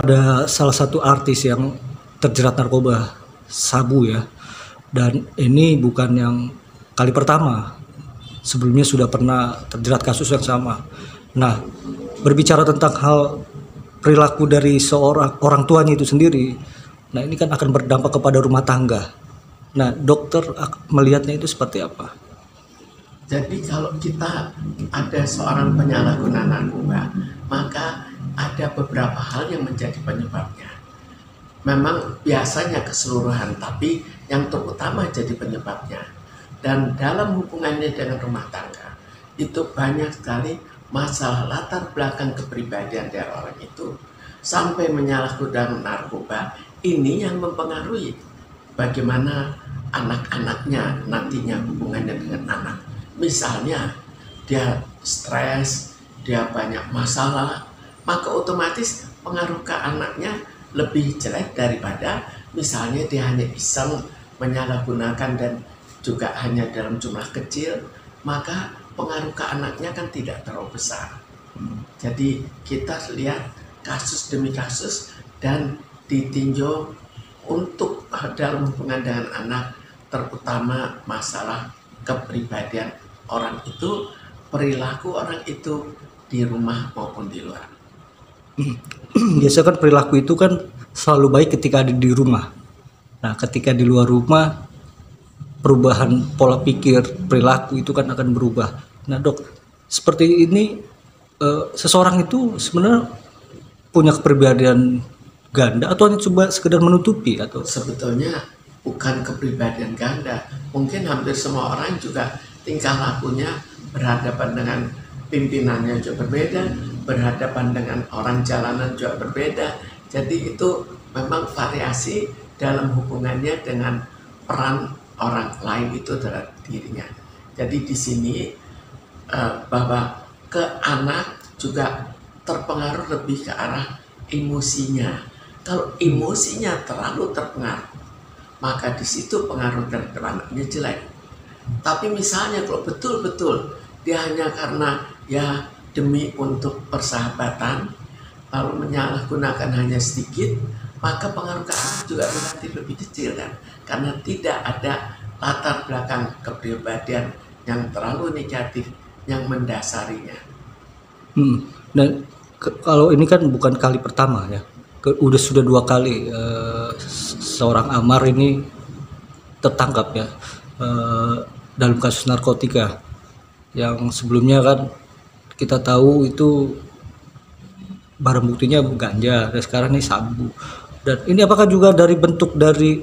Ada salah satu artis yang terjerat narkoba sabu ya, dan ini bukan yang kali pertama. Sebelumnya sudah pernah terjerat kasus yang sama. Nah, berbicara tentang hal perilaku dari seorang orang tuanya itu sendiri, nah ini kan akan berdampak kepada rumah tangga. Nah, dokter melihatnya itu seperti apa? Jadi kalau kita ada seorang penyalahguna narkoba, maka ada beberapa hal yang menjadi penyebabnya. Memang biasanya keseluruhan, tapi yang terutama jadi penyebabnya. Dan dalam hubungannya dengan rumah tangga, itu banyak sekali masalah latar belakang kepribadian dari orang itu sampai menyalahgunakan narkoba. Ini yang mempengaruhi bagaimana anak-anaknya nantinya hubungannya dengan anak. Misalnya dia stres, dia banyak masalah, maka otomatis pengaruh ke anaknya lebih jelek daripada misalnya dia hanya iseng menyalahgunakan dan juga hanya dalam jumlah kecil, maka pengaruh ke anaknya kan tidak terlalu besar. Jadi kita lihat kasus demi kasus dan ditinjau untuk dalam hubungan dengan anak, terutama masalah kepribadian orang itu, perilaku orang itu di rumah maupun di luar. Biasa kan perilaku itu kan selalu baik ketika ada di rumah. Nah, ketika di luar rumah, perubahan pola pikir, perilaku itu kan akan berubah. Nah, dok, seperti ini seseorang itu sebenarnya punya kepribadian ganda atau hanya coba sekedar menutupi atau? Sebetulnya bukan kepribadian ganda. Mungkin hampir semua orang juga tingkah lakunya berhadapan dengan pimpinannya juga berbeda, berhadapan dengan orang jalanan juga berbeda. Jadi itu memang variasi dalam hubungannya dengan peran orang lain itu terhadap dirinya. Jadi di sini bahwa ke anak juga terpengaruh lebih ke arah emosinya. Kalau emosinya terlalu terpengaruh, maka di situ pengaruh terhadap anaknya jelek. Tapi misalnya kalau betul-betul dia hanya karena ya demi untuk persahabatan lalu menyalahgunakan hanya sedikit, maka pengaruh ke anak juga relatif lebih kecil kan, karena tidak ada latar belakang kepribadian yang terlalu negatif yang mendasarinya. Dan kalau ini kan bukan kali pertama ya, sudah 2 kali seorang Amar ini tertangkap ya dalam kasus narkotika. Yang sebelumnya kan kita tahu itu barang buktinya ganja, dan sekarang ini sabu. Dan ini apakah juga dari bentuk dari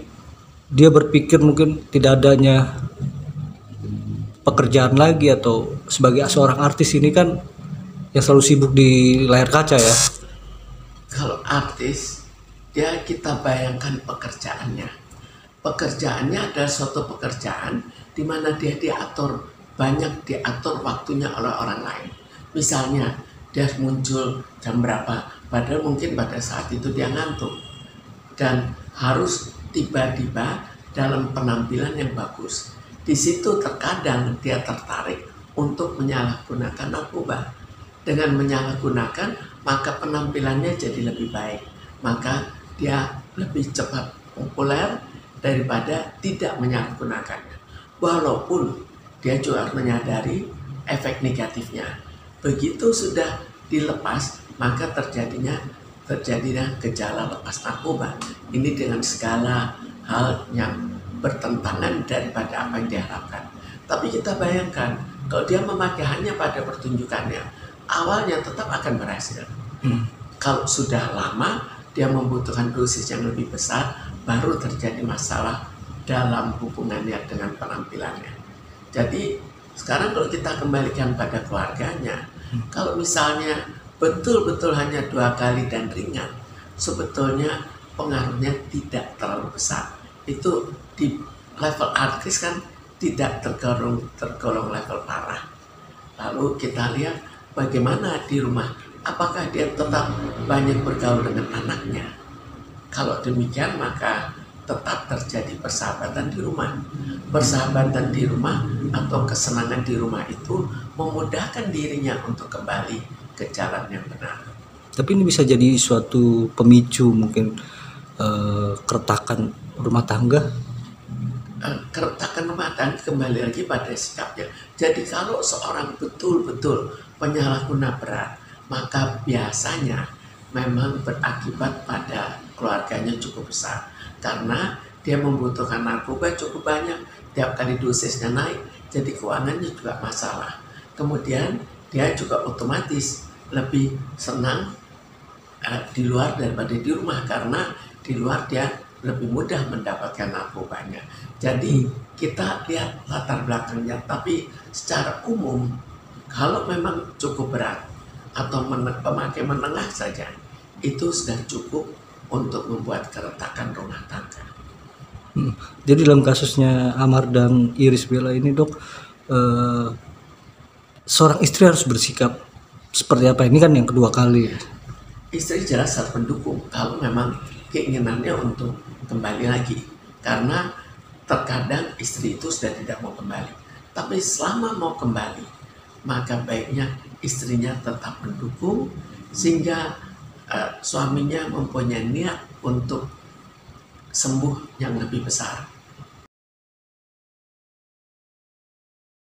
dia berpikir mungkin tidak adanya pekerjaan lagi, atau sebagai seorang artis ini kan yang selalu sibuk di layar kaca ya? Kalau artis, dia kita bayangkan pekerjaannya. Pekerjaannya adalah suatu pekerjaan di mana dia banyak diatur waktunya oleh orang lain. Misalnya dia muncul jam berapa, padahal mungkin pada saat itu dia ngantuk dan harus tiba-tiba dalam penampilan yang bagus. Di situ terkadang dia tertarik untuk menyalahgunakan narkoba. Dengan menyalahgunakan, maka penampilannya jadi lebih baik, maka dia lebih cepat populer daripada tidak menyalahgunakannya. Walaupun dia juga menyadari efek negatifnya. Begitu sudah dilepas, maka terjadinya gejala lepas narkoba. Ini dengan segala hal yang bertentangan daripada apa yang diharapkan. Tapi kita bayangkan, kalau dia memakai hanya pada pertunjukannya, awalnya tetap akan berhasil. Kalau sudah lama, dia membutuhkan dosis yang lebih besar, baru terjadi masalah dalam hubungannya dengan penampilannya. Jadi sekarang kalau kita kembalikan pada keluarganya, kalau misalnya betul-betul hanya 2 kali dan ringan, sebetulnya pengaruhnya tidak terlalu besar. Itu di level artis kan tidak tergolong level parah. Lalu kita lihat bagaimana di rumah, apakah dia tetap banyak bergaul dengan anaknya. Kalau demikian maka tetap terjadi persahabatan di rumah. Persahabatan di rumah atau kesenangan di rumah itu memudahkan dirinya untuk kembali ke jalan yang benar. Tapi ini bisa jadi suatu pemicu mungkin keretakan rumah tangga. Keretakan rumah tangga kembali lagi pada sikapnya. Jadi kalau seorang betul-betul penyalahguna berat, maka biasanya memang berakibat pada keluarganya cukup besar. Karena dia membutuhkan narkoba cukup banyak, tiap kali dosisnya naik, jadi keuangannya juga masalah. Kemudian dia juga otomatis lebih senang di luar daripada di rumah, karena di luar dia lebih mudah mendapatkan narkobanya. Jadi kita lihat latar belakangnya, tapi secara umum kalau memang cukup berat atau pemakai menengah saja, itu sudah cukup untuk membuat keretakan rumah tangga. Jadi dalam kasusnya Amar dan Iris Bella ini dok, seorang istri harus bersikap seperti apa? Ini kan yang kedua kali. Istri jelas harus mendukung kalau memang keinginannya untuk kembali lagi, karena terkadang istri itu sudah tidak mau kembali. Tapi selama mau kembali, maka baiknya istrinya tetap mendukung sehingga suaminya mempunyai niat untuk sembuh yang lebih besar.